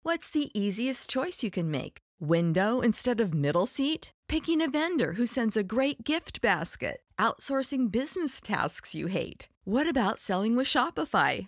What's the easiest choice you can make? Window instead of middle seat? Picking a vendor who sends a great gift basket? Outsourcing business tasks you hate? What about selling with Shopify?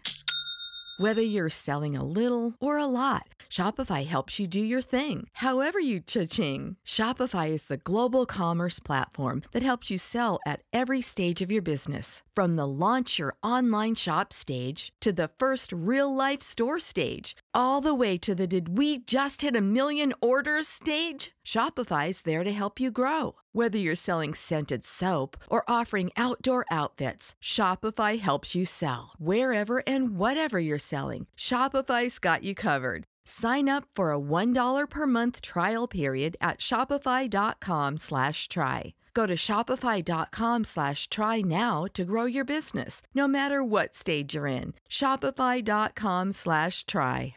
Whether you're selling a little or a lot, Shopify helps you do your thing, however you cha-ching. Shopify is the global commerce platform that helps you sell at every stage of your business. From the launch your online shop stage to the first real-life store stage, all the way to the did we just hit a million orders stage. Shopify's there to help you grow. Whether you're selling scented soap or offering outdoor outfits, Shopify helps you sell. Wherever and whatever you're selling, Shopify's got you covered. Sign up for a $1 per month trial period at shopify.com/try. Go to shopify.com/try now to grow your business, no matter what stage you're in. Shopify.com/try.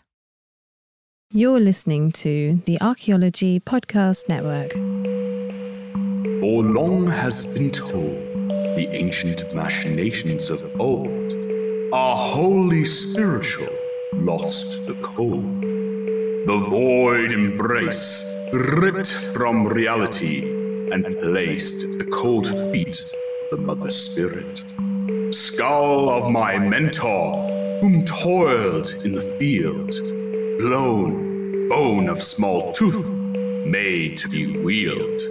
You're listening to the Archaeology Podcast Network. For long has been told, the ancient machinations of old are wholly spiritual, lost the cold. The void embrace, ripped from reality, and placed at the cold feet of the Mother Spirit. Skull of my mentor, whom toiled in the field, blown, bone of small tooth, made to be wheeled.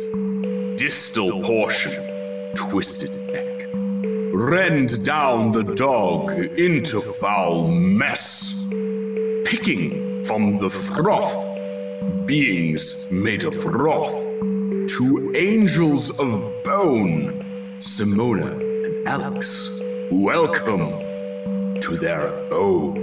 Distal portion, twisted neck, rend down the dog into foul mess, picking from the froth, beings made of wrath, to angels of bone, Simona and Alex, welcome to their abode.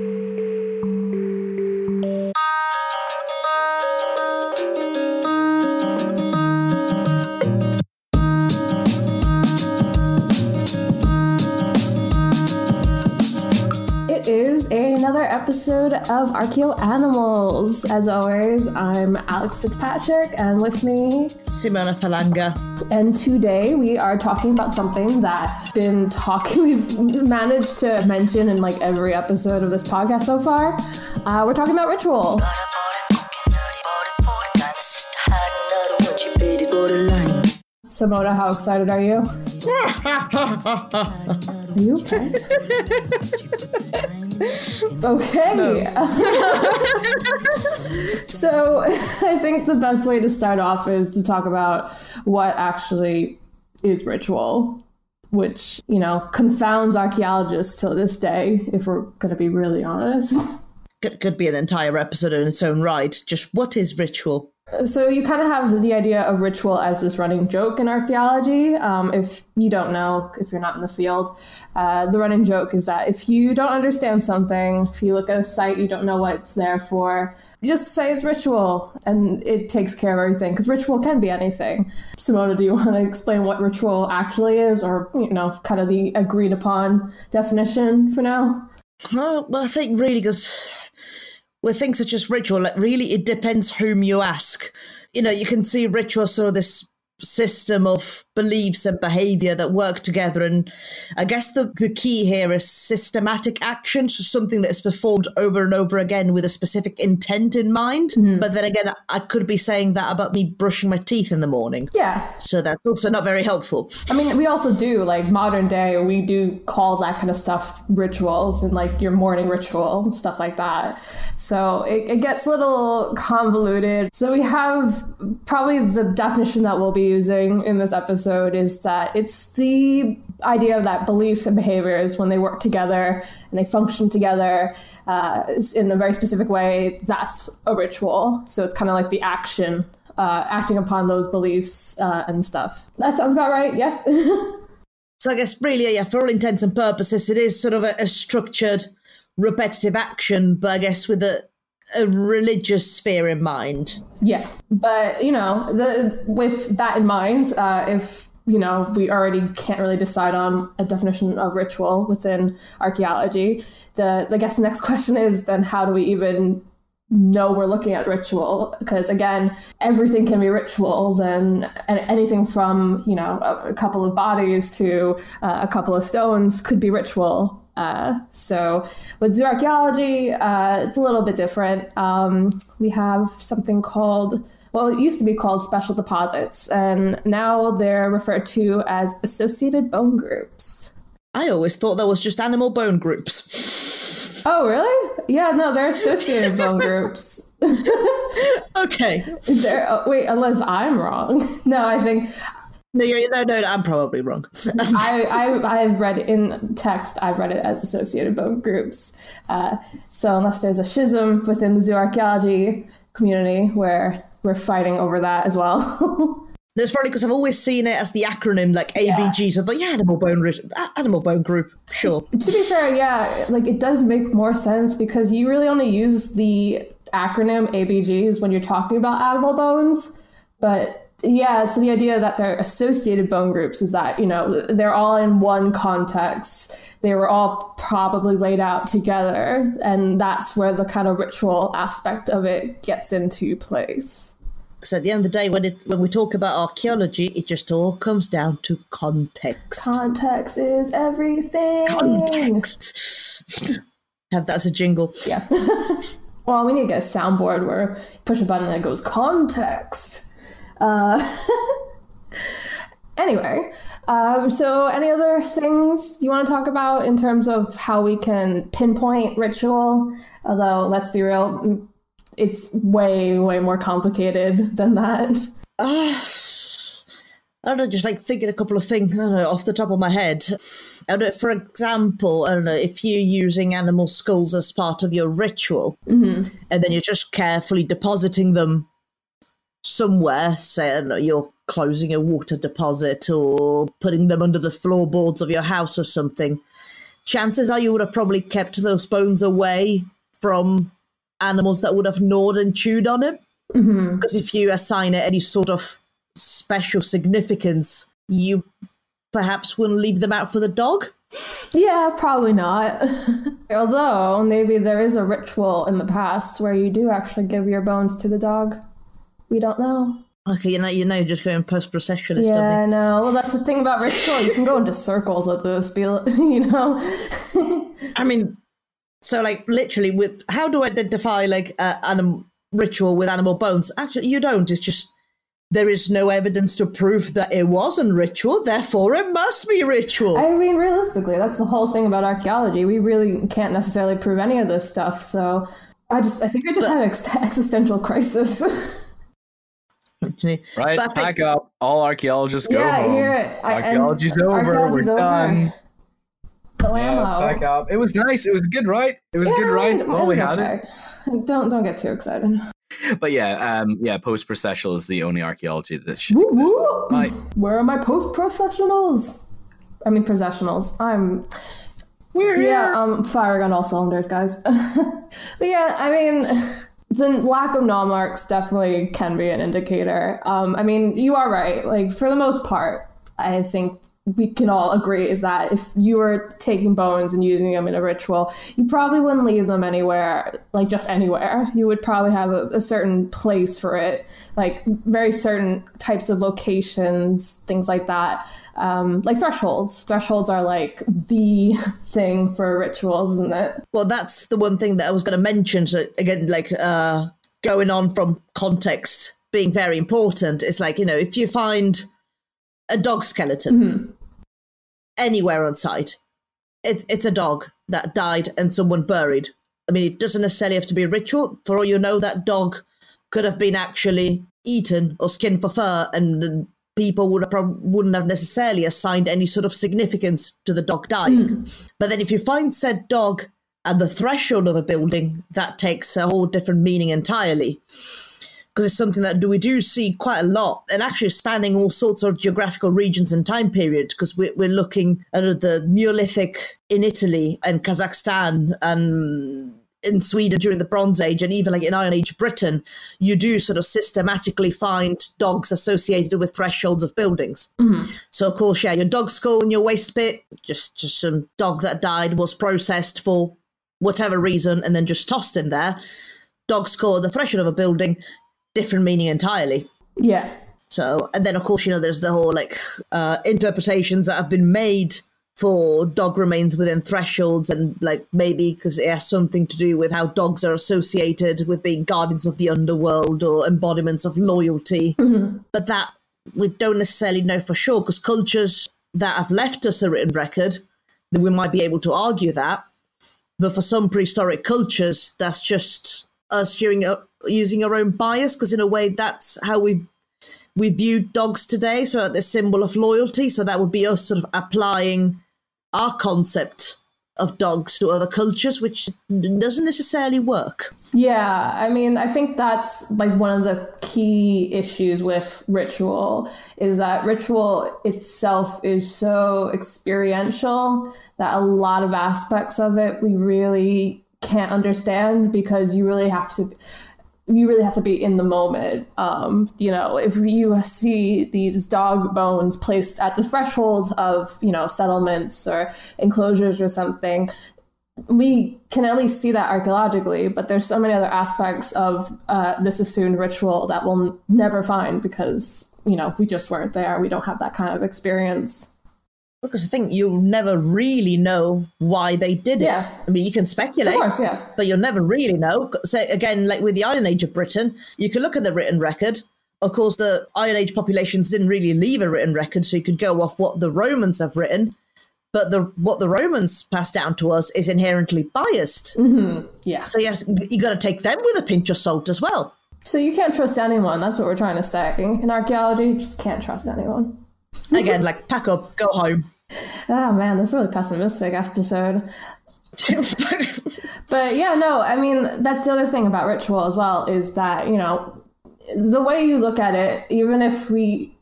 Another episode of Archaeoanimals. As always, I'm Alex Fitzpatrick, and with me, Simona Falanga. And today we are talking about something that we've managed to mention in like every episode of this podcast so far. We're talking about ritual. Simona, how excited are you? Are you okay? Okay. No. So I think the best way to start off is to talk about what actually is ritual, which, confounds archaeologists till this day, if we're going to be really honest. Could be an entire episode in its own right. Just what is ritual? So you kind of have the idea of ritual as this running joke in archaeology. If you don't know, if you're not in the field, the running joke is that if you don't understand something, if you look at a site, you don't know what it's there for, you just say it's ritual and it takes care of everything, because ritual can be anything. Simona, do you want to explain what ritual actually is, or, kind of the agreed upon definition for now? Well, I think really because with things such as ritual, really it depends whom you ask. You can see ritual sort of this system of beliefs and behavior that work together. And I guess the key here is systematic action, so something that is performed over and over again with a specific intent in mind. Mm-hmm. But then again, I could be saying that about me brushing my teeth in the morning. Yeah. So that's also not very helpful. I mean, we also do, like modern day, we do call that kind of stuff rituals, and like your morning ritual and stuff like that. So it gets a little convoluted. So we have probably the definition that we'll be using in this episode is that it's the idea that beliefs and behaviors, when they work together and they function together in a very specific way, that's a ritual. So it's kind of like the action, acting upon those beliefs and stuff. That sounds about right, yes? So I guess really, yeah, for all intents and purposes, it is sort of a structured, repetitive action, but I guess with a religious sphere in mind. Yeah, but with that in mind, if we already can't really decide on a definition of ritual within archaeology, I guess the next question is then how do we even know we're looking at ritual? Because again, everything can be ritual. Then anything from a couple of bodies to a couple of stones could be ritual. So with zooarchaeology, it's a little bit different. We have something called, well, it used to be called special deposits, and now they're referred to as associated bone groups. I always thought that was just animal bone groups. Oh, really? Yeah, no, they're associated bone groups. Okay. Wait, unless I'm wrong. No, I think... No, I'm probably wrong. I've read it in text. I've read it as associated bone groups. So unless there's a schism within the zooarchaeology community where we're fighting over that as well. That's probably because I've always seen it as the acronym, like ABG. So I thought, yeah, animal bone group, sure. To be fair, yeah, like it does make more sense because you really only use the acronym ABGs when you're talking about animal bones, but. Yeah, so the idea that they're associated bone groups is that, you know, they're all in one context. They were all probably laid out together, and that's where the kind of ritual aspect of it gets into place. So at the end of the day, when we talk about archaeology, it just all comes down to context. Context is everything. Context. Have that as a jingle. Yeah. Well, we need to get a soundboard where you push a button and it goes context. Anyway, so any other things you want to talk about in terms of how we can pinpoint ritual? Although, let's be real, it's way, way more complicated than that. I don't know, just like thinking a couple of things off the top of my head. I don't know, for example, I don't know, if you're using animal skulls as part of your ritual, and then you're just carefully depositing them somewhere, say, I don't know, you're closing a water deposit or putting them under the floorboards of your house or something, chances are you would have probably kept those bones away from animals that would have gnawed and chewed on it. Because if you assign it any sort of special significance, you perhaps wouldn't leave them out for the dog. Yeah, probably not. Although maybe there is a ritual in the past where you do actually give your bones to the dog. We don't know. Okay, you know, you're just going post-processionist. Yeah, no. Well, that's the thing about ritual. You can go into circles with this, you know. I mean, so like literally, with how do I identify like animal ritual with animal bones? Actually, you don't. It's just there is no evidence to prove that it wasn't ritual. Therefore, it must be ritual. I mean, realistically, that's the whole thing about archaeology. We really can't necessarily prove any of this stuff. So I think I just had an existential crisis. Right, pack up. All archaeologists go home. Hear it. Archaeology's over. We're done. Yeah, pack up. It was nice. It was good, right? It was good, right? Well, we had it. Don't get too excited. But post-processional is the only archaeology that should exist. Right. Where are my post-professionals? I mean, professionals. We're here. Yeah, I'm firing on all cylinders, guys. But yeah, I mean, the lack of gnaw marks definitely can be an indicator. I mean, you are right. Like, for the most part, I think we can all agree that if you were taking bones and using them in a ritual, you probably wouldn't leave them anywhere, like just anywhere. You would probably have a certain place for it, like very certain types of locations, things like that. Like thresholds. Thresholds are like the thing for rituals, isn't it? Well, that's the one thing that I was going to mention. So again, like going on from context being very important. It's like, you know, if you find a dog skeleton anywhere on site, it's a dog that died and someone buried. I mean, it doesn't necessarily have to be a ritual. For all you know, that dog could have been actually eaten or skinned for fur, and people wouldn't have necessarily assigned any sort of significance to the dog dying. But then if you find said dog at the threshold of a building, that takes a whole different meaning entirely. Because it's something that we do see quite a lot, and actually spanning all sorts of geographical regions and time periods, because we're looking at the Neolithic in Italy and Kazakhstan and in Sweden during the Bronze Age, and even like in Iron Age Britain, you do sort of systematically find dogs associated with thresholds of buildings. So of course, yeah, your dog skull in your waste pit, just some dog that died, was processed for whatever reason and then just tossed in there. Dog skull at the threshold of a building, different meaning entirely. Yeah. So, and then of course, you know, there's the whole like interpretations that have been made for dog remains within thresholds, and like maybe because it has something to do with how dogs are associated with being guardians of the underworld or embodiments of loyalty. But that we don't necessarily know for sure, because cultures that have left us a written record, then we might be able to argue that. But for some prehistoric cultures, that's just us using our own bias, because in a way that's how we view dogs today. So the symbol of loyalty. So that would be us sort of applying our concept of dogs to other cultures, which doesn't necessarily work. Yeah, I mean, I think that's like one of the key issues with ritual, is that ritual itself is so experiential that a lot of aspects of it we really can't understand, because you really have to be in the moment. If you see these dog bones placed at the thresholds of, settlements or enclosures or something, we can at least see that archaeologically, but there's so many other aspects of this assumed ritual that we'll never find because, we just weren't there. We don't have that kind of experience. Because I think you'll never really know why they did it. Yeah. I mean, you can speculate, of course, yeah, but you'll never really know. So again, like with the Iron Age of Britain, you can look at the written record. Of course, the Iron Age populations didn't really leave a written record, so you could go off what the Romans have written. But what the Romans passed down to us is inherently biased. Mm-hmm. Yeah. So you got to take them with a pinch of salt as well. So you can't trust anyone. That's what we're trying to say. In archaeology, you just can't trust anyone. Again, like, pack up, go home. Oh man, this is a really pessimistic episode. But yeah, no, I mean, that's the other thing about ritual as well, is that, the way you look at it, even if we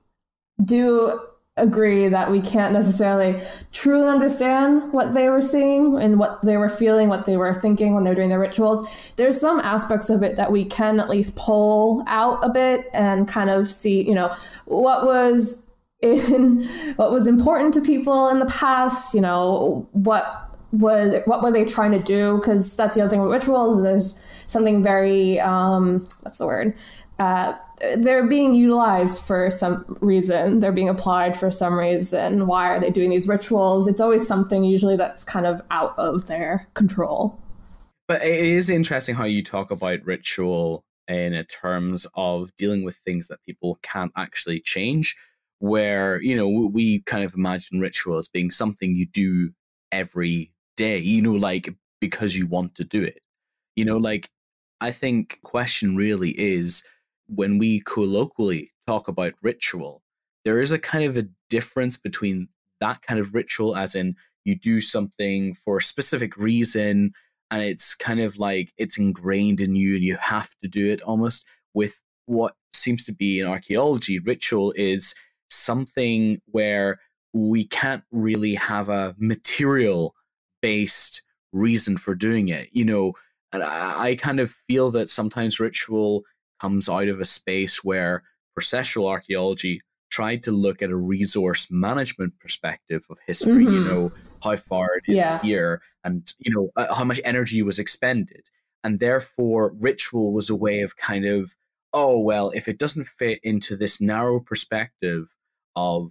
do agree that we can't necessarily truly understand what they were seeing and what they were feeling, what they were thinking when they were doing their rituals, there's some aspects of it that we can at least pull out a bit and kind of see, what was important to people in the past, what were they trying to do? Because that's the other thing with rituals. There's something very, what's the word? They're being utilized for some reason. They're being applied for some reason. Why are they doing these rituals? It's always something usually that's kind of out of their control. But it is interesting how you talk about ritual in terms of dealing with things that people can't actually change, where, we kind of imagine ritual as being something you do every day, like because you want to do it. I think question really is, when we colloquially talk about ritual, there is a kind of a difference between that kind of ritual, as in you do something for a specific reason and it's kind of like it's ingrained in you and you have to do it almost, with what seems to be in archaeology. Ritual is something where we can't really have a material based reason for doing it, and I kind of feel that sometimes ritual comes out of a space where processual archaeology tried to look at a resource management perspective of history, how far it is here and, how much energy was expended. And therefore, ritual was a way of kind of, oh, well, if it doesn't fit into this narrow perspective of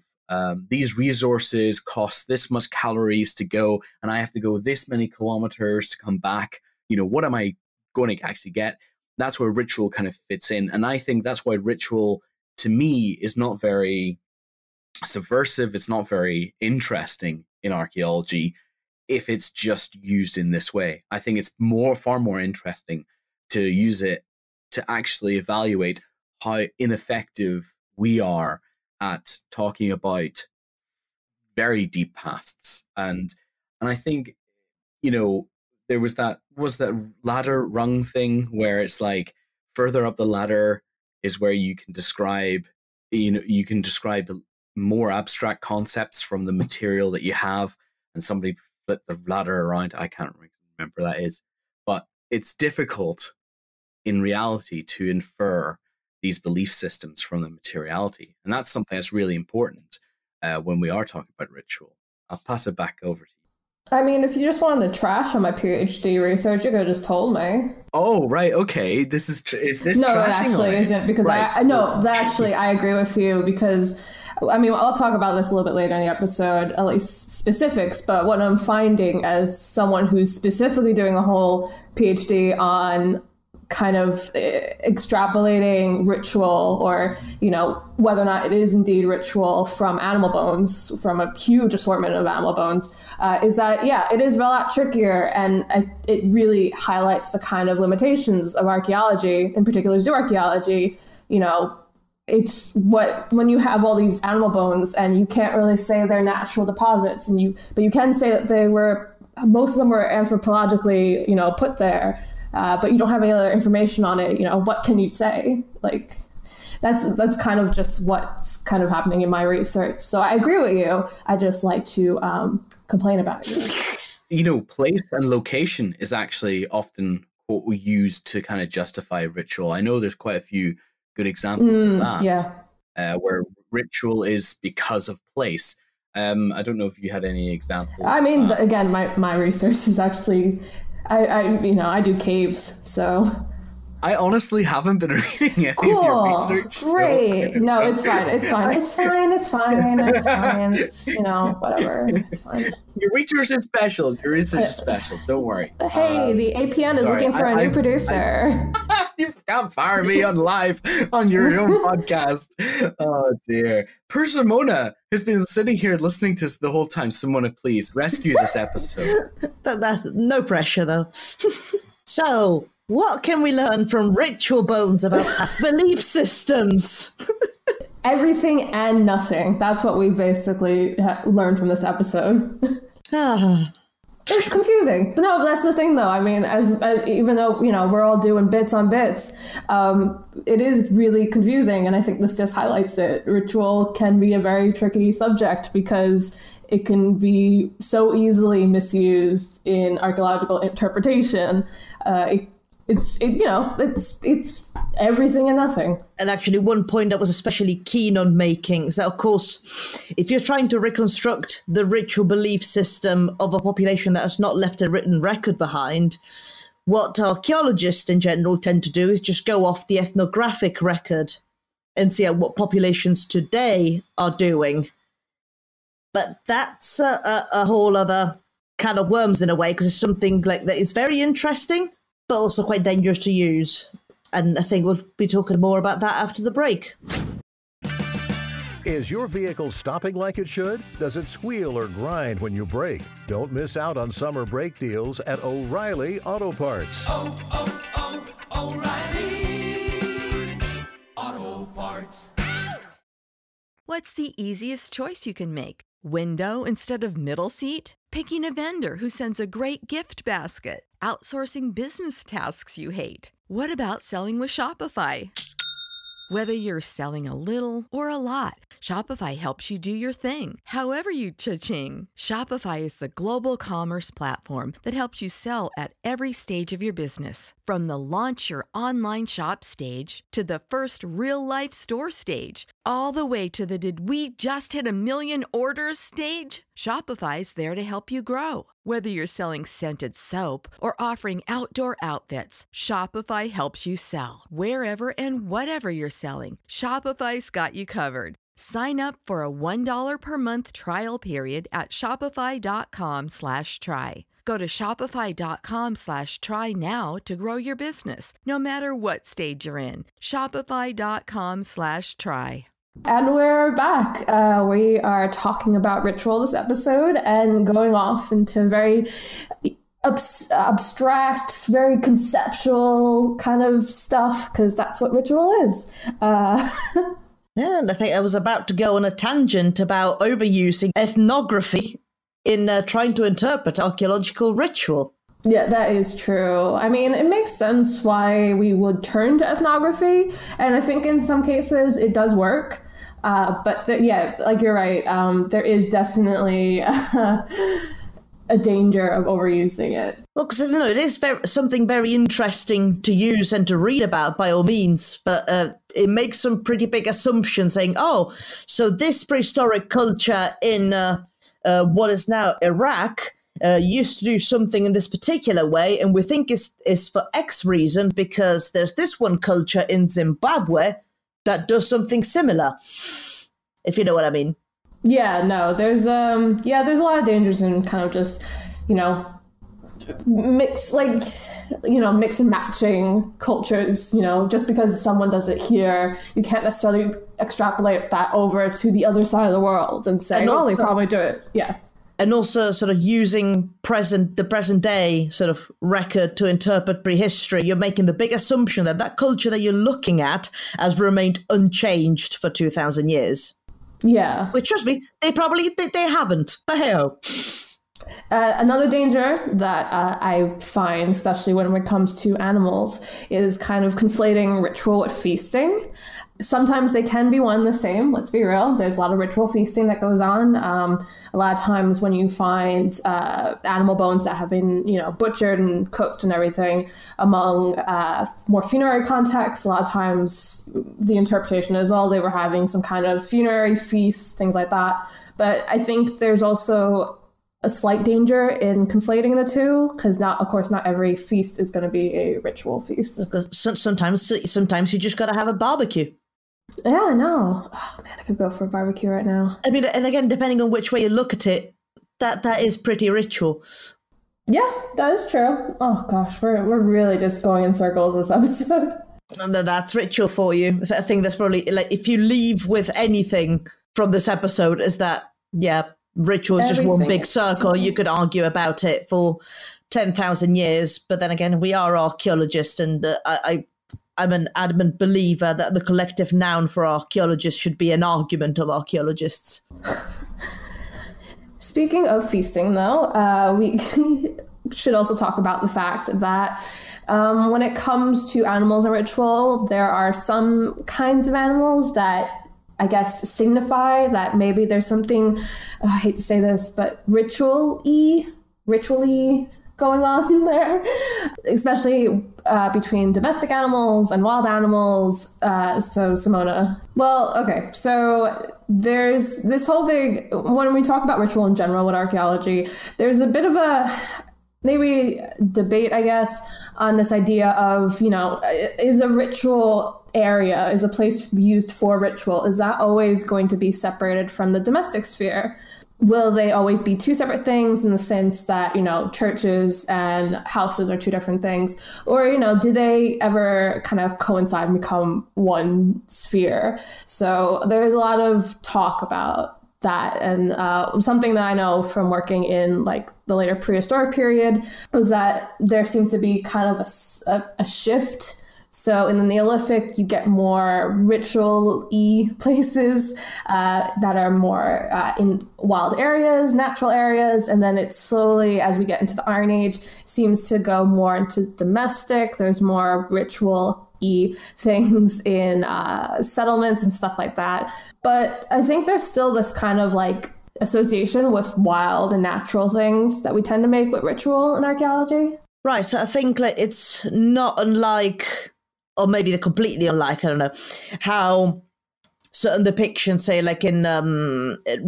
these resources cost this much calories to go, and I have to go this many kilometers to come back, what am I going to actually get? That's where ritual kind of fits in. And I think that's why ritual, to me, is not very subversive. It's not very interesting in archaeology if it's just used in this way. I think it's far more interesting to use it to actually evaluate how ineffective we are at talking about very deep pasts. And I think, there was that ladder rung thing where it's like further up the ladder is where you can describe more abstract concepts from the material that you have, and somebody flipped the ladder around. I can't remember that is, but it's difficult in reality to infer these belief systems from the materiality. And that's something that's really important when we are talking about ritual. I'll pass it back over to you. I mean, if you just wanted to trash on my PhD research, you could have just told me. Oh, right. Okay. Is this no, trashing? No, it actually isn't, because right. I agree with you, because I mean, I'll talk about this a little bit later in the episode, at least specifics, but what I'm finding as someone who's specifically doing a whole PhD on kind of extrapolating ritual, or, you know, whether or not it is indeed ritual from animal bones, from a huge assortment of animal bones, is that, yeah, it is a lot trickier. And it really highlights the kind of limitations of archaeology, in particular zooarchaeology. You know, it's when you have all these animal bones and you can't really say they're natural deposits, but you can say that most of them were anthropologically, you know, put there. But you don't have any other information on it. You know, what can you say? Like, that's kind of just what's kind of happening in my research. So I agree with you. I just like to complain about it. You know, place and location is actually often what we use to kind of justify ritual. I know there's quite a few good examples of that, where ritual is because of place. I don't know if you had any examples. I mean, again, my research is actually... I do caves, so I honestly haven't been reading any of your research. Great. So. No, it's fine. It's fine. It's fine. It's fine. It's fine. It's, you know, whatever. It's fine. Your research is special. Your research is special. Don't worry. Hey, the APN is looking for a new producer. You can't fire me on live on your own podcast. Oh, dear. Persimona has been sitting here listening to us the whole time. Simona, please rescue this episode. No pressure, though. So, what can we learn from ritual bones about past belief systems? Everything and nothing. That's what we basically learned from this episode. It's confusing. But no, that's the thing, though. I mean, as even though, you know, we're all doing bits on bits, it is really confusing. And I think this just highlights it. Ritual can be a very tricky subject because it can be so easily misused in archaeological interpretation. It's everything and nothing. And actually, one point I was especially keen on making is that, of course, if you're trying to reconstruct the ritual belief system of a population that has not left a written record behind, what archaeologists in general tend to do is just go off the ethnographic record and see what populations today are doing. But that's a whole other can of worms in a way, because it's something like that is very interesting, but also quite dangerous to use. And I think we'll be talking more about that after the break. Is your vehicle stopping like it should? Does it squeal or grind when you brake? Don't miss out on summer brake deals at O'Reilly Auto Parts. O'Reilly Auto Parts. What's the easiest choice you can make? Window instead of middle seat? Picking a vendor who sends a great gift basket? Outsourcing business tasks you hate? What about selling with Shopify? Whether you're selling a little or a lot, Shopify helps you do your thing, however you cha-ching. Shopify is the global commerce platform that helps you sell at every stage of your business. From the launch your online shop stage to the first real-life store stage, all the way to the did we just hit 1 million orders stage. Shopify's there to help you grow. Whether you're selling scented soap or offering outdoor outfits, Shopify helps you sell. Wherever and whatever you're selling, Shopify's got you covered. Sign up for a $1 per month trial period at shopify.com/try. Go to shopify.com/try now to grow your business, no matter what stage you're in. Shopify.com/try. And we're back. We are talking about ritual this episode and going off into very abstract, very conceptual kind of stuff, because that's what ritual is. Yeah, and I think I was about to go on a tangent about overusing ethnography in trying to interpret archaeological ritual. Yeah, that is true. I mean, it makes sense why we would turn to ethnography, and I think in some cases it does work. But like you're right, there is definitely a danger of overusing it. Well, because it is something very interesting to use and to read about by all means, but it makes some pretty big assumptions saying, oh, so this prehistoric culture in what is now Iraq used to do something in this particular way, and we think is for X reason because there's this one culture in Zimbabwe that does something similar. if you know what I mean. Yeah, no, there's a lot of dangers in kind of just, mix and matching cultures. Just because someone does it here, you can't necessarily extrapolate that over to the other side of the world and say, they probably do it. Yeah. And also sort of using the present day sort of record to interpret prehistory, you're making the big assumption that culture that you're looking at has remained unchanged for 2,000 years. Yeah. Which, trust me, they haven't. But hey-ho. Another danger that I find, especially when it comes to animals, is kind of conflating ritual with feasting. Sometimes they can be one and the same, let's be real. There's a lot of ritual feasting that goes on. A lot of times when you find animal bones that have been, butchered and cooked and everything among more funerary contexts, a lot of times the interpretation is, they were having some kind of funerary feast, things like that. But I think there's also a slight danger in conflating the two, because not every feast is going to be a ritual feast. Sometimes you just got to have a barbecue. Yeah, no. Oh man, I could go for a barbecue right now. I mean, and again, depending on which way you look at it, that is pretty ritual. Yeah, that is true. Oh gosh, we're really just going in circles this episode. And that's ritual for you. I think that's probably, like, if you leave with anything from this episode, is that, yeah, ritual is just one big circle. You could argue about it for 10,000 years, but then again, we are archaeologists, and I'm an adamant believer that the collective noun for archaeologists should be an argument of archaeologists. Speaking of feasting, though, we should also talk about the fact that when it comes to animals and ritual, there are some kinds of animals that I guess signify that maybe there's something, I hate to say this, but ritually going on there, especially between domestic animals and wild animals. So Simona, well, okay, so there's this whole big, when we talk about ritual in general with archaeology, there's a bit of a maybe debate, I guess, on this idea of, is a ritual area, is a place used for ritual, is that always going to be separated from the domestic sphere? Will they always be two separate things in the sense that, churches and houses are two different things? Or, do they ever kind of coincide and become one sphere? So there's a lot of talk about that. And something that I know from working in like the later prehistoric period was that there seems to be kind of a shift. So in the Neolithic, you get more ritual-y places that are more in wild areas, natural areas. And then it slowly, as we get into the Iron Age, seems to go more into domestic. There's more ritual-y things in settlements and stuff like that. But I think there's still this kind of like association with wild and natural things that we tend to make with ritual in archaeology. Right. So I think it's not unlike, or maybe they're completely unlike, I don't know, how certain depictions, say like in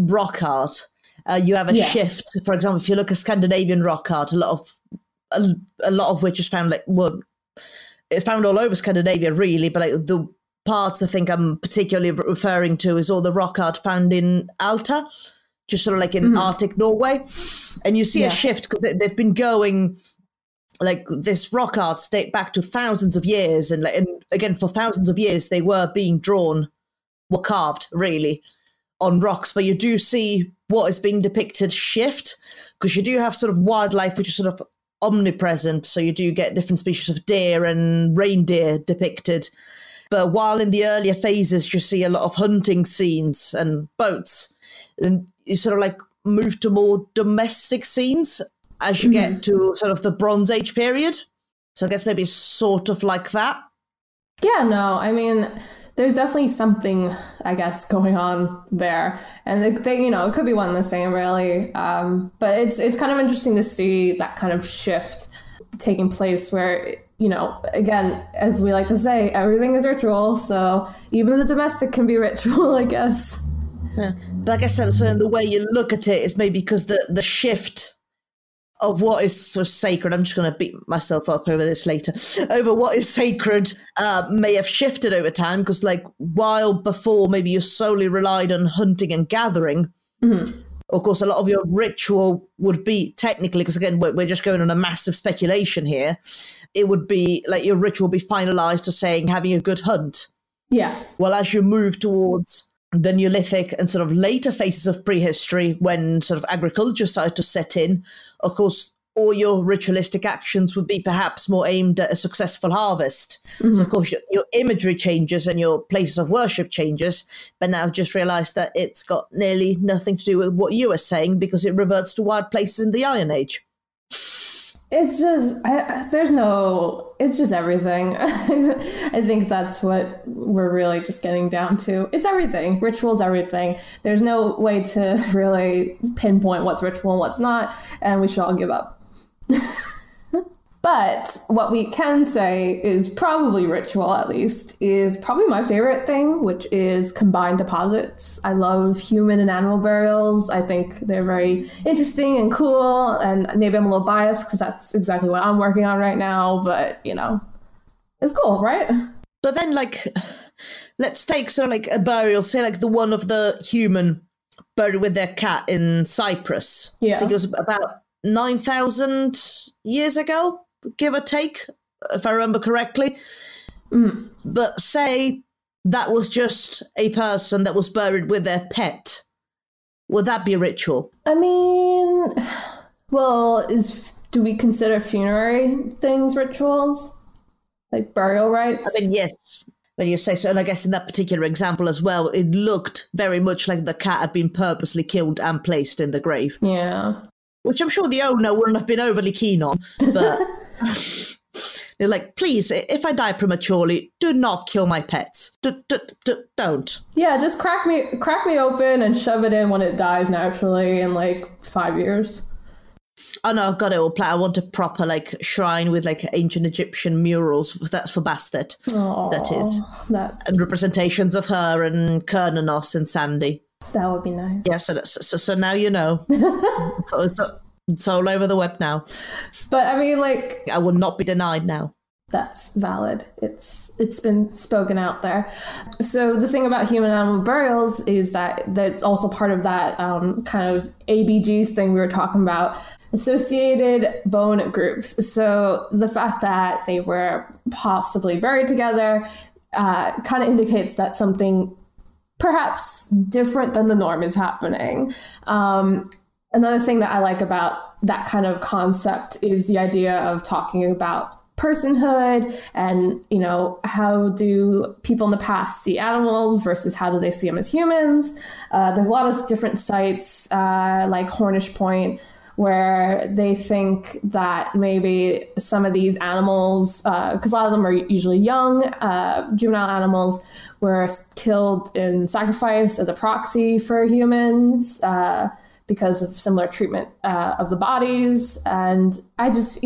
rock art, you have a shift. For example, if you look at Scandinavian rock art, a lot of which is found it's found all over Scandinavia really, but like the parts I think I'm particularly referring to is all the rock art found in Alta, just sort of like in Arctic Norway. And you see a shift because they've been going, like this rock art date back to thousands of years. And again, for thousands of years, they were carved really on rocks. But you do see what is being depicted shift, because you do have sort of wildlife, which is sort of omnipresent. So you do get different species of deer and reindeer depicted. But while in the earlier phases, you see a lot of hunting scenes and boats, and you sort of like move to more domestic scenes as you get to sort of the Bronze Age period. So I guess maybe sort of like that. Yeah, no, I mean, there's definitely something, I guess, going on there. And it could be one and the same, really. But it's kind of interesting to see that kind of shift taking place where, again, as we like to say, everything is ritual. So even the domestic can be ritual, I guess. Yeah. But I guess so the way you look at it is maybe because the shift of what is sort of sacred, I'm just going to beat myself up over this later, over what is sacred may have shifted over time, because like while before maybe you solely relied on hunting and gathering, of course a lot of your ritual would be technically, because again we're just going on a massive speculation here, it would be like your ritual would be finalized to saying having a good hunt. Yeah. Well, as you move towards the Neolithic and sort of later phases of prehistory, when sort of agriculture started to set in, of course, all your ritualistic actions would be perhaps more aimed at a successful harvest. So, of course, your imagery changes and your places of worship changes. But now I've just realised that it's got nearly nothing to do with what you were saying, because it reverts to wild places in the Iron Age. It's just, it's just everything. I think that's what we're really just getting down to. It's everything. Ritual's everything. There's no way to really pinpoint what's ritual and what's not, and we should all give up. But what we can say is probably ritual, at least, is probably my favorite thing, which is combined deposits. I love human and animal burials. I think they're very interesting and cool, and maybe I'm a little biased because that's exactly what I'm working on right now, but, you know, it's cool, right? But then, like, let's take sort of like a burial, say like the one of the human buried with their cat in Cyprus. Yeah. I think it was about 9,000 years ago, give or take, if I remember correctly. But say that was just a person that was buried with their pet. Would that be a ritual? I mean, well, do we consider funerary things rituals? Like burial rites? I mean, yes. When you say so, and I guess in that particular example as well, it looked very much like the cat had been purposely killed and placed in the grave. Yeah. Which I'm sure the owner wouldn't have been overly keen on, but they're like, please, if I die prematurely, do not kill my pets. Don't. Yeah, just crack me open and shove it in when it dies naturally in like 5 years. Oh no, I've got it all planned. I want a proper like shrine with like ancient Egyptian murals. That's for Bastet. Aww, that is. And representations of her and Kernanos and Sandy. That would be nice. Yeah, so now you know. It's all over the web now. But I mean, like, I will not be denied now. That's valid. It's been spoken out there. So the thing about human animal burials is that that's also part of that kind of ABGs thing we were talking about, associated bone groups. So the fact that they were possibly buried together kind of indicates that something perhaps different than the norm is happening. Another thing that I like about that kind of concept is the idea of talking about personhood and, you know, how do people in the past see animals versus how do they see them as humans? There's a lot of different sites like Hornish Point where they think that maybe some of these animals, because a lot of them are usually young, juvenile animals, were killed in sacrifice as a proxy for humans because of similar treatment of the bodies. And I just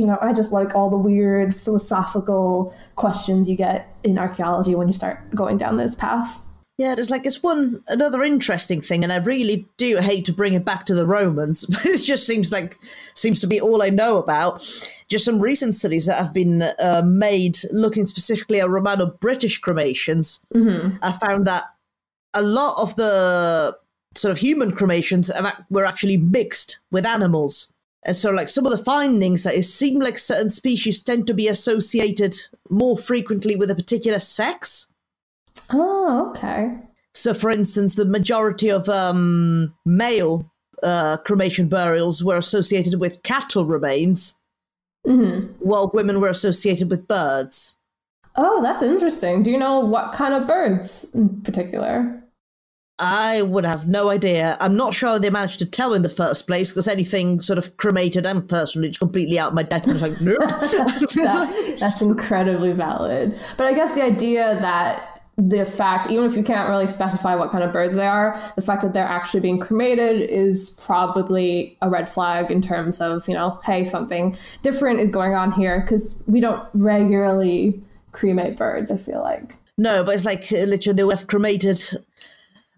like all the weird philosophical questions you get in archaeology when you start going down this path. Yeah, it's another interesting thing, and I really do hate to bring it back to the Romans, but it just seems to be all I know about. Just some recent studies that have been made looking specifically at Romano-British cremations. I found that a lot of the sort of human cremations were actually mixed with animals. And so like some of the findings that it seemed like certain species tend to be associated more frequently with a particular sex. Oh, okay. So, for instance, the majority of male cremation burials were associated with cattle remains, while women were associated with birds. Oh, that's interesting. Do you know what kind of birds in particular? I would have no idea. I'm not sure how they managed to tell in the first place, because anything sort of cremated and personally is completely out of my depth. I was like, nope. That's incredibly valid. But I guess the idea that the fact, even if you can't really specify what kind of birds they are, the fact that they're actually being cremated is probably a red flag in terms of, you know, hey, something different is going on here, because we don't regularly cremate birds, I feel like. No, but it's like literally they would have cremated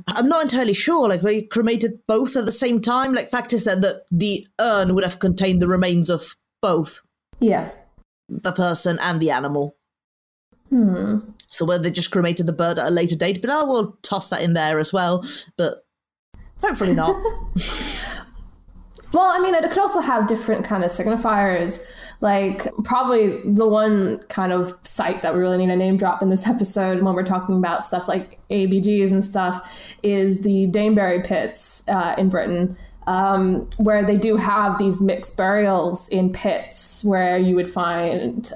I'm not entirely sure. Like, we cremated both at the same time. Like, fact is that the urn would have contained the remains of both. Yeah. The person and the animal. Hmm. So whether they just cremated the bird at a later date, but we'll toss that in there as well. But hopefully not. Well, I mean, it could also have different kind of signifiers. Like, probably the one kind of site that we really need to name drop in this episode when we're talking about stuff like ABGs and stuff is the Danebury pits in Britain, where they do have these mixed burials in pits where you would find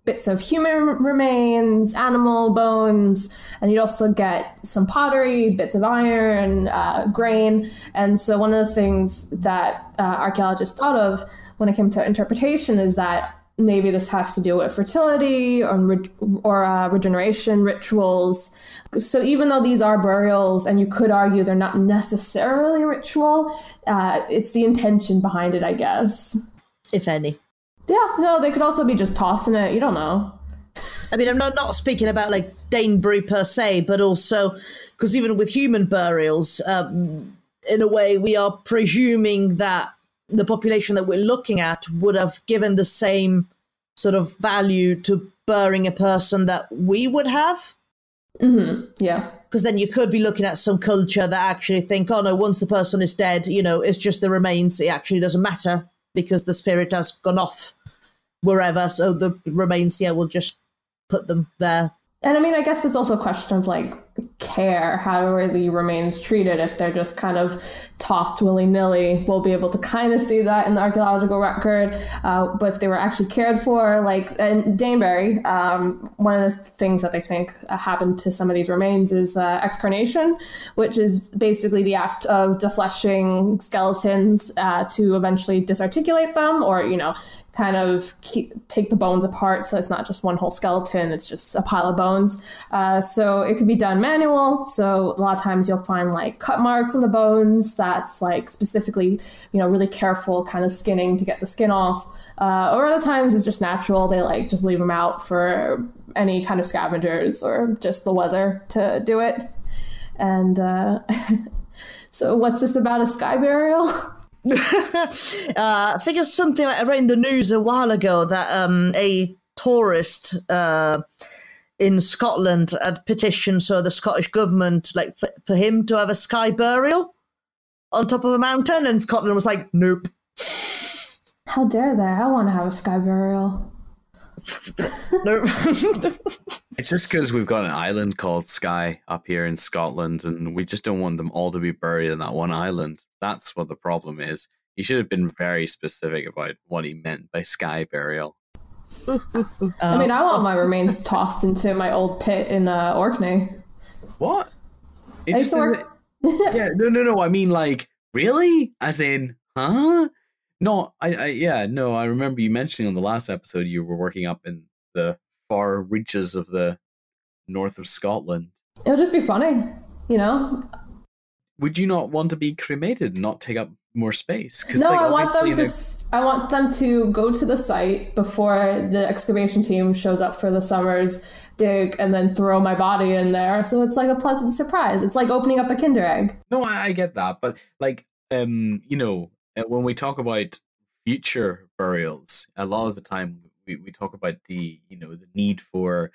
bits of human remains, animal bones, and you'd also get some pottery, bits of iron, grain. And so one of the things that archaeologists thought of when it came to interpretation is that maybe this has to do with fertility or regeneration rituals. So even though these are burials, and you could argue they're not necessarily ritual, it's the intention behind it, I guess. If any. Yeah, no, they could also be just tossing it. You don't know. I mean, I'm not speaking about like Danebury per se, but also because even with human burials, in a way, we are presuming that the population that we're looking at would have given the same sort of value to burying a person that we would have. Mm-hmm. Yeah. Because then you could be looking at some culture that actually think, oh no, once the person is dead, it's just the remains. It actually doesn't matter because the spirit has gone off wherever. So the remains, we'll just put them there. And I mean, I guess there's also a question of like care. How are the remains treated? If they're just kind of tossed willy-nilly, we'll be able to kind of see that in the archaeological record. But if they were actually cared for, like in Danebury, one of the things that they think happened to some of these remains is excarnation, which is basically the act of defleshing skeletons to eventually disarticulate them, or, kind of take the bones apart so it's not just one whole skeleton, it's just a pile of bones. So it could be done manual. So a lot of times you'll find like cut marks on the bones. That's like specifically, really careful kind of skinning to get the skin off. Or other times it's just natural. They like just leave them out for any kind of scavengers or just the weather to do it. And so what's this about a sky burial? I think it's something like I read in the news a while ago that a tourist in Scotland had petitioned the Scottish government like for him to have a sky burial on top of a mountain, and Scotland was like, nope. How dare they? I want to have a sky burial. Nope. It's just because we've got an island called Skye up here in Scotland, and we just don't want them all to be buried in that one island. That's what the problem is. He should have been very specific about what he meant by sky burial. I mean, I want my remains tossed into my old pit in Orkney. What? I used to work... Yeah, no. I mean, like, really? As in, huh? No, I remember you mentioning on the last episode you were working up in the far reaches of the north of Scotland. It'll just be funny, Would you not want to be cremated and not take up more space? No, I want them to go to the site before the excavation team shows up for the summer's dig, and then throw my body in there. So it's like a pleasant surprise. It's like opening up a Kinder Egg. No, I get that, but like, when we talk about future burials, a lot of the time we talk about the need for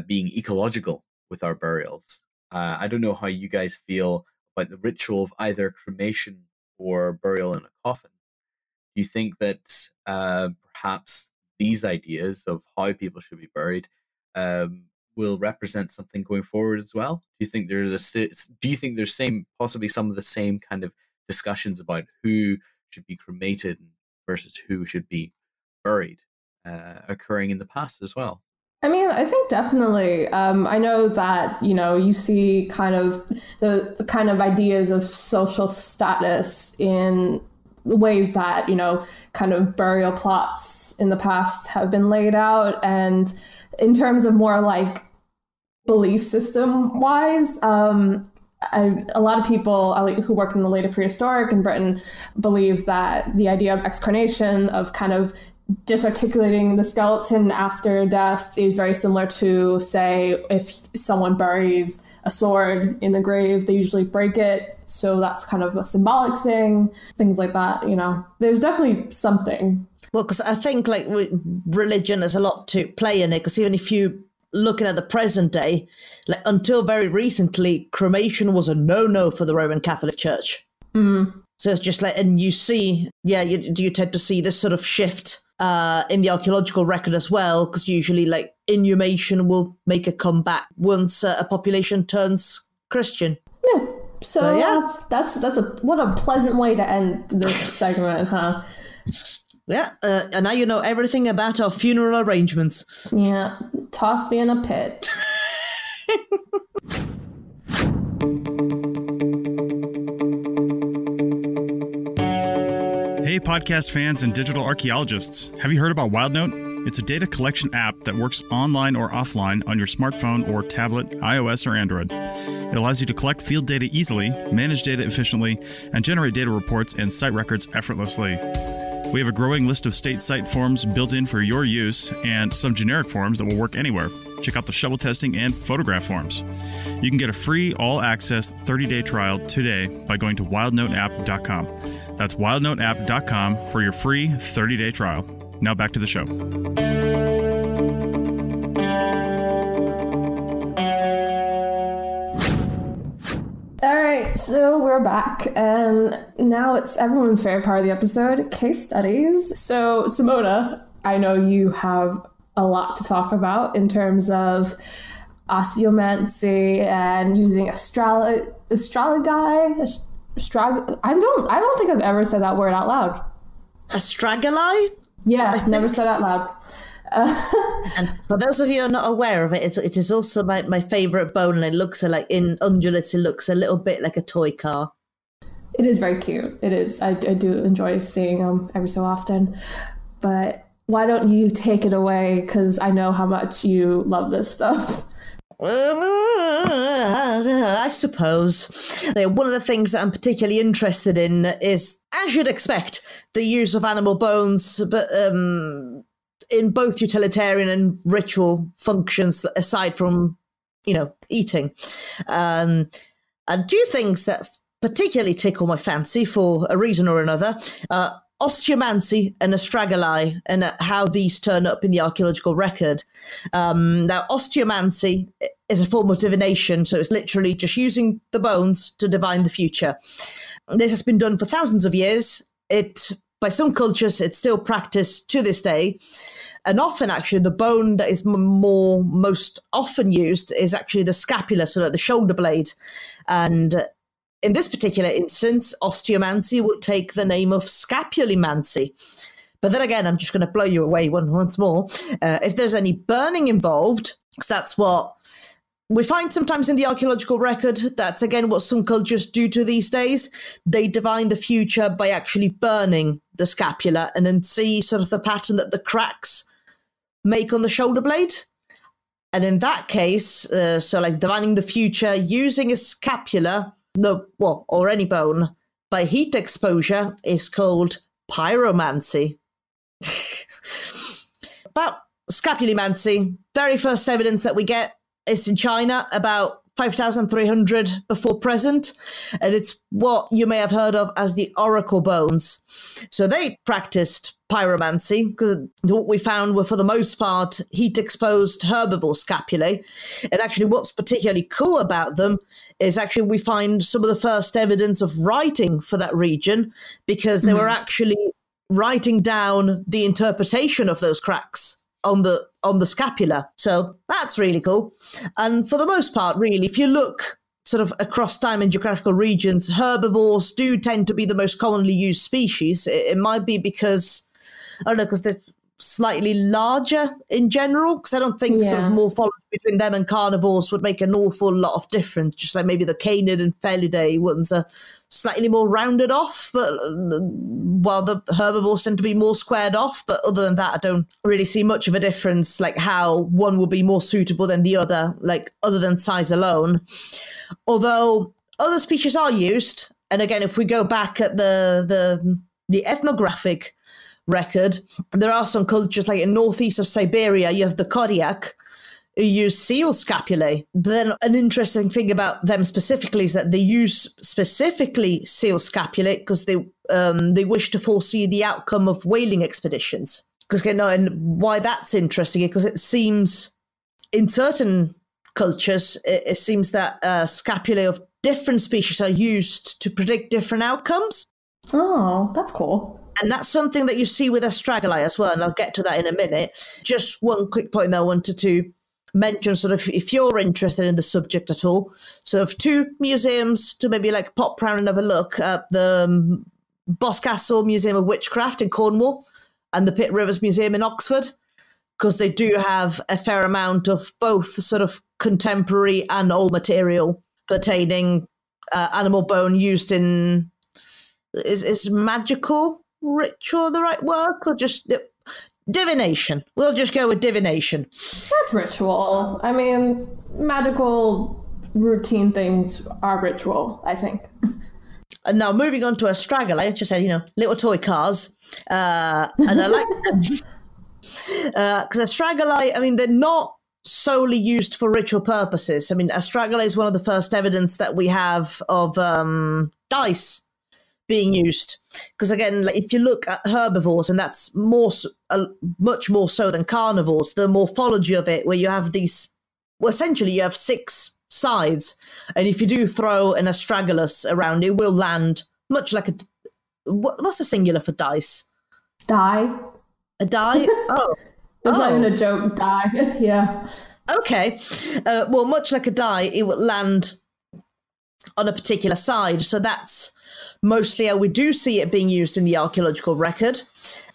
being ecological with our burials. I don't know how you guys feel about the ritual of either cremation or burial in a coffin. Do you think that perhaps these ideas of how people should be buried will represent something going forward as well? Do you think there's possibly some of the same kind of discussions about who should be cremated versus who should be buried occurring in the past as well? I mean, I think definitely. I know that, you see kind of the kind of ideas of social status in ways that, kind of burial plots in the past have been laid out. And in terms of more like belief system wise, a lot of people who work in the later prehistoric in Britain believe that the idea of excarnation, of kind of disarticulating the skeleton after death is very similar to, say, if someone buries a sword in the grave, they usually break it. So that's kind of a symbolic thing, things like that, you know. There's definitely something. Well, because I think like religion has a lot to play in it, because even if you looking at the present day, like until very recently, cremation was a no-no for the Roman Catholic Church. So it's just like, and you see, you tend to see this sort of shift in the archaeological record as well, because usually like inhumation will make a comeback once a population turns Christian. Yeah. So that's what a pleasant way to end this segment, huh? Yeah, and now you know everything about our funeral arrangements. Yeah, toss me in a pit. Hey, podcast fans and digital archaeologists. Have you heard about WildNote? It's a data collection app that works online or offline on your smartphone or tablet, iOS or Android. It allows you to collect field data easily, manage data efficiently, and generate data reports and site records effortlessly. We have a growing list of state site forms built in for your use and some generic forms that will work anywhere. Check out the shovel testing and photograph forms. You can get a free all-access 30-day trial today by going to wildnoteapp.com. That's wildnoteapp.com for your free 30-day trial. Now back to the show. All right, so we're back, and now it's everyone's favorite part of the episode, case studies. So, Simona, I know you have a lot to talk about in terms of osteomancy and using astrology. I don't think I've ever said that word out loud. Astragali? Yeah, never said out loud. And for those of you who are not aware of it, it is also my favourite bone, and it looks like in undulates, it looks a little bit like a toy car. It is very cute. It is. I do enjoy seeing them every so often. But why don't you take it away? Because I know how much you love this stuff. I suppose. One of the things that I'm particularly interested in is, as you'd expect, the use of animal bones, but in both utilitarian and ritual functions, aside from, eating. And two things that particularly tickle my fancy for a reason or another, osteomancy and astragali, and how these turn up in the archaeological record. Now, osteomancy is a form of divination, so it's literally just using the bones to divine the future. This has been done for thousands of years. By some cultures, it's still practiced to this day. And often, actually, the bone that is most often used is actually the scapula, so like the shoulder blade. And in this particular instance, osteomancy would take the name of scapulomancy. But then again, I'm just going to blow you away once more. If there's any burning involved, because that's what we find sometimes in the archaeological record, that's again what some cultures do to these days. They divine the future by actually burning the scapula and then see sort of the pattern that the cracks make on the shoulder blade. And in that case, so like divining the future using a scapula, or any bone, by heat exposure is called pyromancy. About scapulomancy, very first evidence that we get is in China, about 5,300 before present, and it's what you may have heard of as the oracle bones. So they practiced pyromancy, because what we found were, for the most part, heat-exposed herbivore scapulae. And actually what's particularly cool about them is actually we find some of the first evidence of writing for that region, because they were actually writing down the interpretation of those cracks on the scapula. So that's really cool. And for the most part, really, if you look sort of across time and geographical regions, herbivores do tend to be the most commonly used species. It might be because, I don't know, because they're slightly larger in general, because I don't think sort of morphology between them and carnivores would make an awful lot of difference. Just like maybe the canid and felidae ones are slightly more rounded off, but while the herbivores tend to be more squared off. But other than that, I don't really see much of a difference, like how one will be more suitable than the other, like other than size alone. Although other species are used, and again, if we go back at the ethnographic record. There are some cultures, like in northeast of Siberia, you have the Koryak, who use seal scapulae. But then an interesting thing about them specifically is that they use specifically seal scapulae because they wish to foresee the outcome of whaling expeditions. Because and why that's interesting is because it seems in certain cultures, it seems that scapulae of different species are used to predict different outcomes. Oh, that's cool. And that's something that you see with astragalae as well, and I'll get to that in a minute. Just one quick point that I wanted to mention, sort of, if you're interested in the subject at all, sort of 2 museums to maybe like pop round and have a look at the Boscastle Museum of Witchcraft in Cornwall and the Pitt Rivers Museum in Oxford, because they do have a fair amount of both sort of contemporary and old material pertaining animal bone used in, is magical ritual the right word, or just divination? We'll just go with divination. That's ritual. I mean, magical routine things are ritual, I think. And now moving on to astragalae, I just said, little toy cars. And I like them. Because astragalae, I mean, they're not solely used for ritual purposes. I mean, astragalae is one of the first evidence that we have of dice being used. Because again, like, if you look at herbivores, and that's much more so than carnivores, the morphology of it, where you have these, well, essentially you have 6 sides, and if you do throw an astragalus around, it will land much like a, what's the singular for dice? Die. A die? Oh. It's not even a joke, die. Yeah. Okay. Well, much like a die, it will land on a particular side. So that's mostly how we do see it being used in the archaeological record.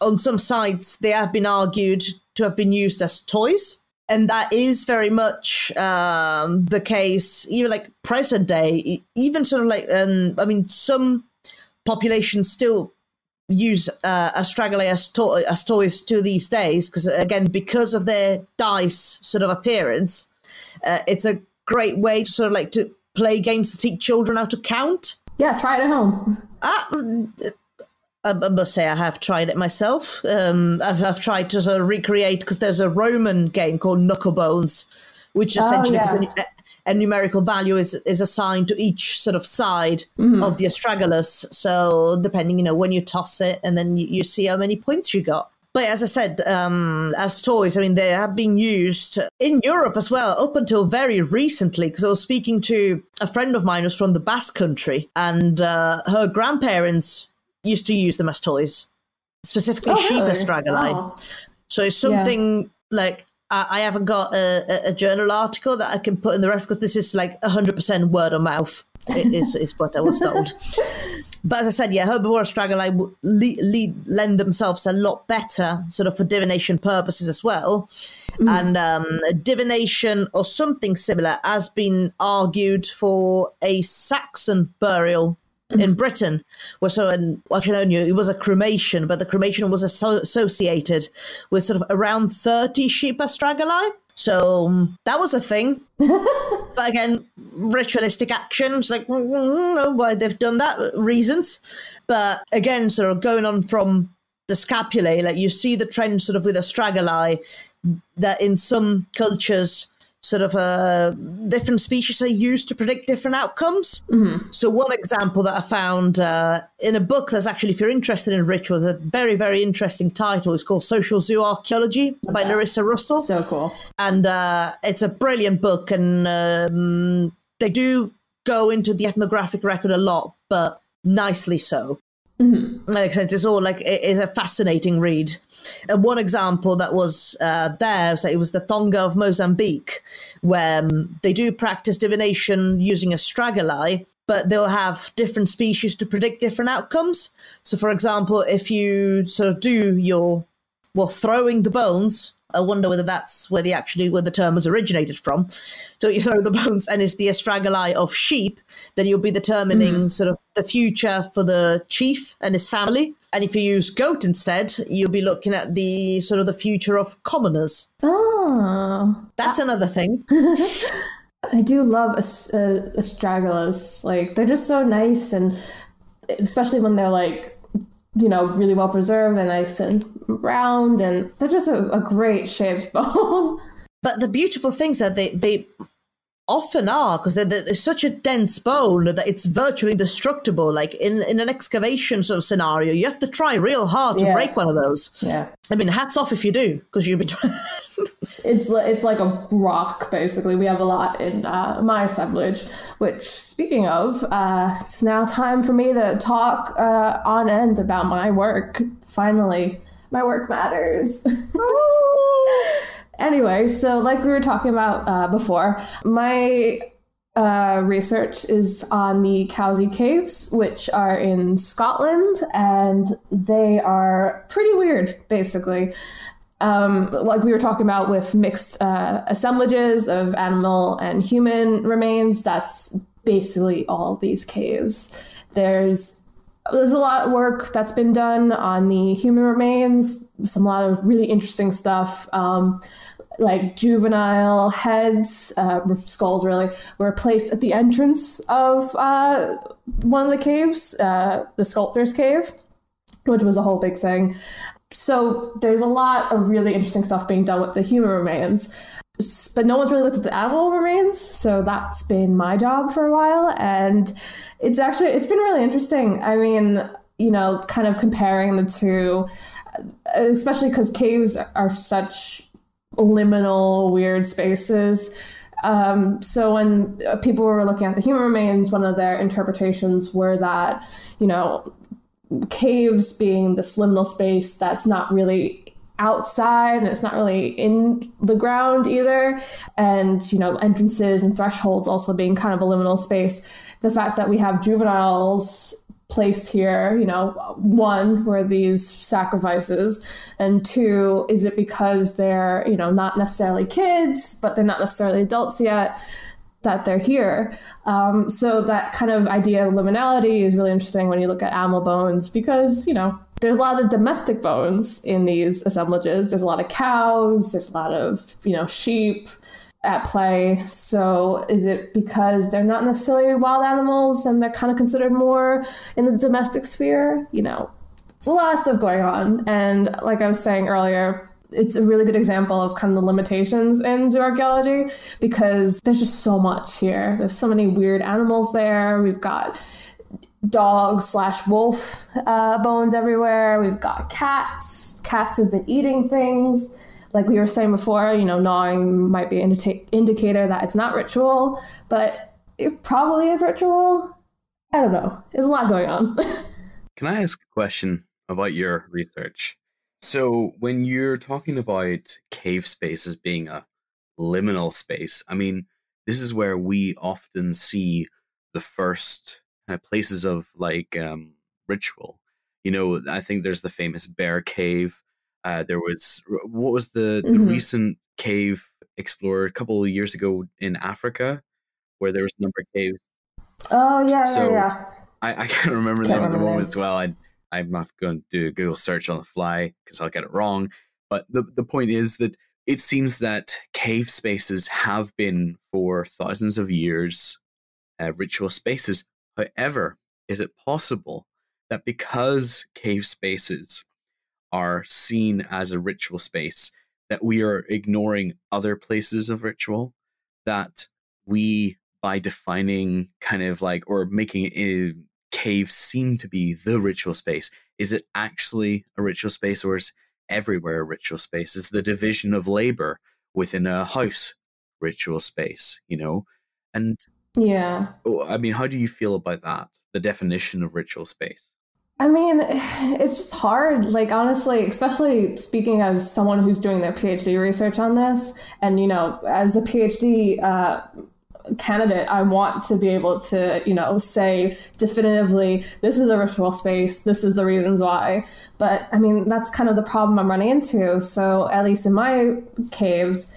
On some sites, they have been argued to have been used as toys. And that is very much the case, even like present day, even sort of like, I mean, some populations still use astragalae as toys to these days, because again, because of their dice sort of appearance, it's a great way to sort of like to play games to teach children how to count. Yeah, try it at home. I must say I have tried it myself. I've tried to sort of recreate, because there's a Roman game called Knucklebones, which essentially a numerical value is assigned to each sort of side of the astragalus. So depending, when you toss it, and then you see how many points you got. But as I said, as toys, I mean, they have been used in Europe as well, up until very recently, because I was speaking to a friend of mine who's from the Basque Country, and her grandparents used to use them as toys, specifically sheep astragalae. Oh. So it's something like, I haven't got a journal article that I can put in the ref, because this is like 100% word of mouth, is what I was told. But as I said, herbivore astragalae lend themselves a lot better sort of for divination purposes as well. And divination or something similar has been argued for a Saxon burial in Britain, where it was a cremation, but the cremation was associated with sort of around 30 sheep astragalae. So that was a thing. But again, ritualistic actions, like, I don't know why they've done that, reasons. But again, sort of going on from the scapulae, like you see the trend sort of with astragalae, that in some cultures, sort of different species are used to predict different outcomes. So one example that I found in a book that's actually, if you're interested in rituals, a very, very interesting title. It's called Social Zooarchaeology by Larissa Russell. So cool. And it's a brilliant book, and they do go into the ethnographic record a lot, but nicely so. Like I said, it's all like, it is a fascinating read. And one example that was there, so it was the Thonga of Mozambique, where they do practice divination using astragalae, but they'll have different species to predict different outcomes. So, for example, if you sort of do throwing the bones, I wonder whether that's where the term was originated from. So you throw the bones and it's the astragalae of sheep, then you'll be determining sort of the future for the chief and his family. And if you use goat instead, you'll be looking at the sort of the future of commoners. Oh. That's another thing. I do love astragalus. Like, they're just so nice, and especially when they're like really well preserved. They're nice and round, and they're just a great shaped bone. But the beautiful things are they often are, because they're such a dense bone that it's virtually indestructible. Like in an excavation sort of scenario, you have to try real hard to break one of those. Yeah. I mean, hats off if you do, because you'll be It's like a rock, basically. We have a lot in my assemblage, which, speaking of, it's now time for me to talk on end about my work. Finally, my work matters. Anyway, so like we were talking about before, my research is on the Cowsey Caves, which are in Scotland, and they are pretty weird, basically. Like we were talking about with mixed assemblages of animal and human remains, that's basically all of these caves. There's a lot of work that's been done on the human remains, a lot of really interesting stuff. Like juvenile heads, skulls really, were placed at the entrance of one of the caves, the Sculptor's Cave, which was a whole big thing. So there's a lot of really interesting stuff being done with the human remains, but no one's really looked at the animal remains. So that's been my job for a while. And it's been really interesting. I mean, kind of comparing the two, especially because caves are such liminal, weird spaces. So when people were looking at the human remains, one of their interpretations were that, caves being this liminal space that's not really outside and it's not really in the ground either. And, entrances and thresholds also being kind of a liminal space. The fact that we have juveniles placed here, one, were these sacrifices, and two, is it because they're, not necessarily kids, but they're not necessarily adults yet, that they're here. So that kind of idea of liminality is really interesting when you look at animal bones, because, there's a lot of domestic bones in these assemblages. There's a lot of cows, there's a lot of, sheep at play. So is it because they're not necessarily wild animals and they're kind of considered more in the domestic sphere? There's a lot of stuff going on. And like I was saying earlier, it's a really good example of kind of the limitations in zooarchaeology, because there's just so much here. There's so many weird animals there. We've got dog/wolf bones everywhere. We've got cats. Cats have been eating things. Like we were saying before, gnawing might be an indicator that it's not ritual, but it probably is ritual. I don't know. There's a lot going on. Can I ask a question about your research? So when you're talking about cave spaces being a liminal space, I mean, this is where we often see the first kind of places of ritual. I think there's the famous Bear Cave. There was, what was the recent cave explored a couple of years ago in Africa, where there was a number of caves. Oh, yeah, so yeah. I can't remember them at the moment as well. I'm not going to do a Google search on the fly because I'll get it wrong. But the point is that it seems that cave spaces have been for thousands of years ritual spaces. However, is it possible that because cave spaces are seen as a ritual space, that we are ignoring other places of ritual, that we, by defining kind of or making a cave seem to be the ritual space, is it actually a ritual space, or is everywhere a ritual space? Is the division of labor within a house ritual space, And yeah, I mean, how do you feel about that, the definition of ritual space? I mean, it's just hard, honestly, especially speaking as someone who's doing their PhD research on this. And, as a PhD candidate, I want to be able to, say definitively, this is a ritual space, this is the reasons why. But, I mean, that's kind of the problem I'm running into. So at least in my caves,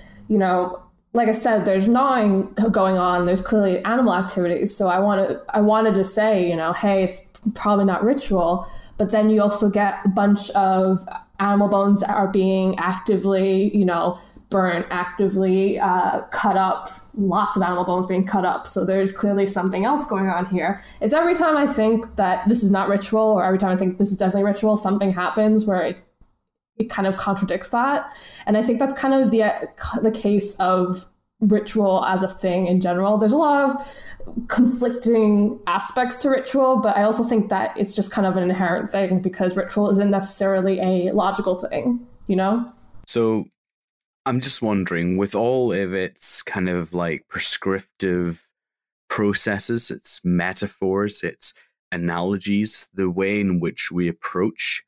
like I said, there's gnawing going on. There's clearly animal activities. So I wanted to say, hey, it's probably not ritual. But then you also get a bunch of animal bones that are being actively, burnt, actively cut up, lots of animal bones being cut up. So there's clearly something else going on here. It's every time I think that this is not ritual, or every time I think this is definitely ritual, something happens where it kind of contradicts that. And I think that's kind of the case of ritual as a thing in general. There's a lot of conflicting aspects to ritual, but I also think that it's just kind of an inherent thing, because ritual isn't necessarily a logical thing, you know? So I'm just wondering, with all of its kind of like prescriptive processes, its metaphors, its analogies, the way in which we approach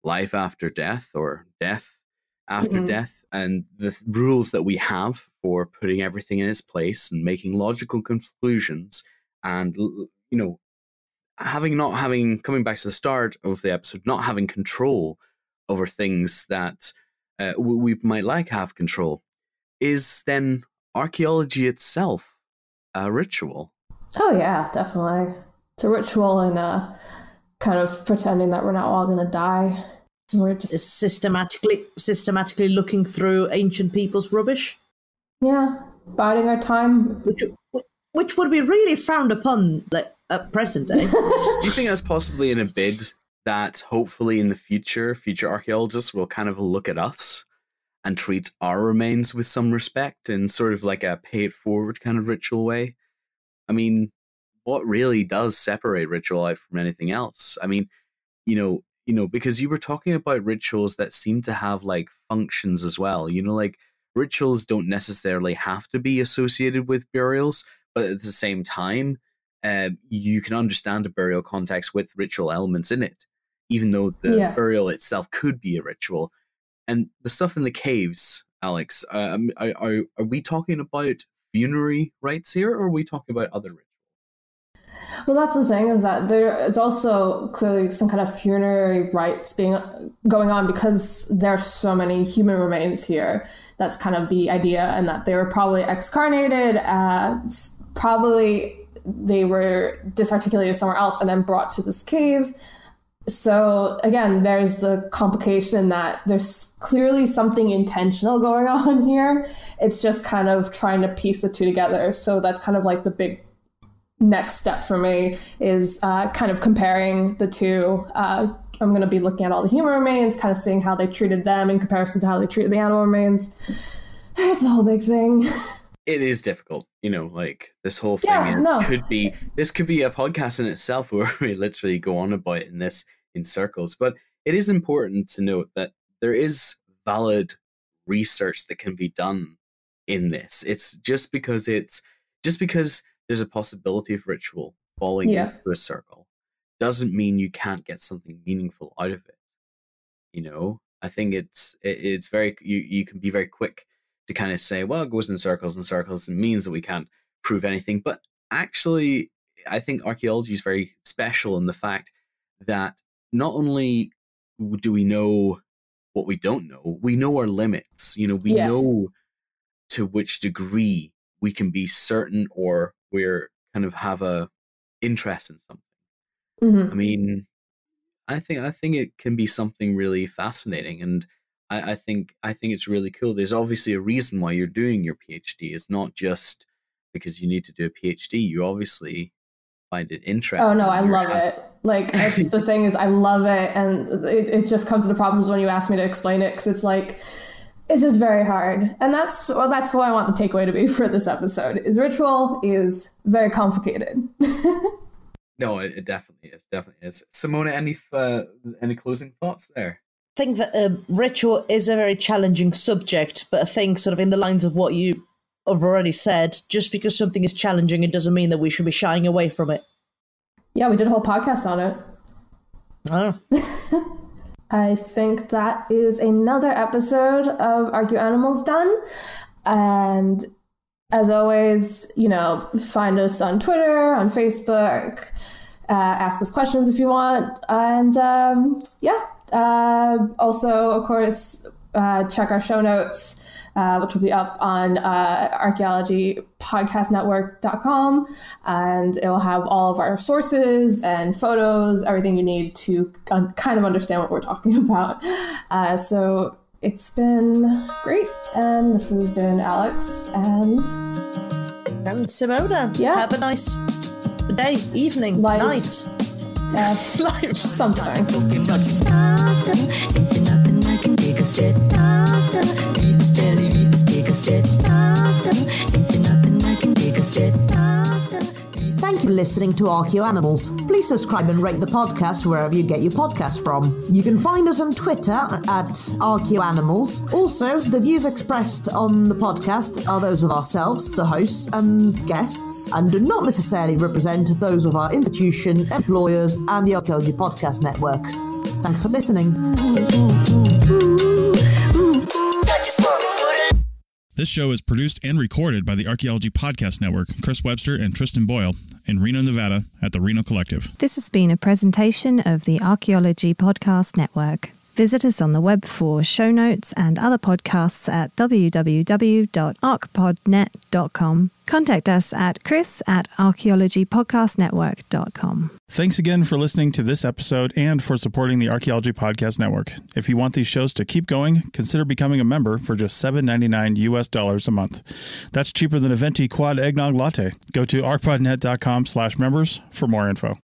life after death or death after death, and the rules that we have for putting everything in its place and making logical conclusions, and, you know, coming back to the start of the episode, not having control over things that we might like have control, is then archaeology itself a ritual? Oh yeah, definitely. It's a ritual, and kind of pretending that we're not all going to die. We're just systematically looking through ancient people's rubbish. Yeah, biding our time. Which would be really frowned upon at present day. Do you think that's possibly in a bid that hopefully in the future archaeologists will kind of look at us and treat our remains with some respect in sort of like a pay it forward kind of ritual way? I mean, what really does separate ritual out from anything else? I mean, you know, because you were talking about rituals that seem to have like functions as well. You know, like rituals don't necessarily have to be associated with burials, but at the same time, you can understand a burial context with ritual elements in it, even though the burial itself could be a ritual. And the stuff in the caves, Alex, are we talking about funerary rites here, or are we talking about other rituals? Well, that's the thing, is that there is also clearly some kind of funerary rites going on, because there are so many human remains here. That's kind of the idea, and that they were probably excarnated, probably they were disarticulated somewhere else and then brought to this cave. So again, there's the complication that there's clearly something intentional going on here. It's just kind of trying to piece the two together. So that's kind of like the big next step for me, is kind of comparing the two. I'm going to be looking at all the human remains, kind of seeing how they treated them in comparison to how they treated the animal remains. It's a whole big thing. It is difficult, you know, like this whole thing could be a podcast in itself where we literally go on about in circles. But it is important to note that there is valid research that can be done in this. It's just because there's a possibility of ritual falling into a circle doesn't mean you can't get something meaningful out of it. You know, I think it's very, you can be very quick to kind of say, well, it goes in circles and circles and means that we can't prove anything. But actually, I think archaeology is very special in the fact that not only do we know what we don't know, we know our limits. You know, we know to which degree we can be certain, or we're kind of have a interest in something. I mean, I think it can be something really fascinating, and I think it's really cool. There's obviously a reason why you're doing your PhD. It's not just because you need to do a PhD. You obviously find it interesting. Oh no, I love it. Like, the thing is, I love it, and it just comes to the problems when you ask me to explain it, because it's like, it's just very hard. And that's what I want the takeaway to be for this episode, is ritual is very complicated. No, it definitely is. Definitely is. Simona, any closing thoughts there? I think that ritual is a very challenging subject, but I think sort of in the lines of what you have already said, just because something is challenging, it doesn't mean that we should be shying away from it. Yeah, we did a whole podcast on it. Oh. I think that is another episode of Argue Animals done. And as always, you know, find us on Twitter, on Facebook, ask us questions if you want. And also, of course, check our show notes, which will be up on archaeologypodcastnetwork.com. And it will have all of our sources and photos, everything you need to kind of understand what we're talking about. So It's been great. And this has been Alex and Simona. Yeah. Have a nice day, evening, night. Sometime. Thank you for listening to Archaeoanimals. Please subscribe and rate the podcast wherever you get your podcast from. You can find us on Twitter at Archaeoanimals. Also, the views expressed on the podcast are those of ourselves, the hosts and guests, and do not necessarily represent those of our institution, employers, and the Archaeology Podcast Network. Thanks for listening. This show is produced and recorded by the Archaeology Podcast Network, Chris Webster and Tristan Boyle, in Reno, Nevada, at the Reno Collective. This has been a presentation of the Archaeology Podcast Network. Visit us on the web for show notes and other podcasts at www.archpodnet.com. Contact us at chris@archaeologypodcastnetwork.com. Thanks again for listening to this episode and for supporting the Archaeology Podcast Network. If you want these shows to keep going, consider becoming a member for just $7.99 US a month. That's cheaper than a venti quad eggnog latte. Go to archpodnet.com/members for more info.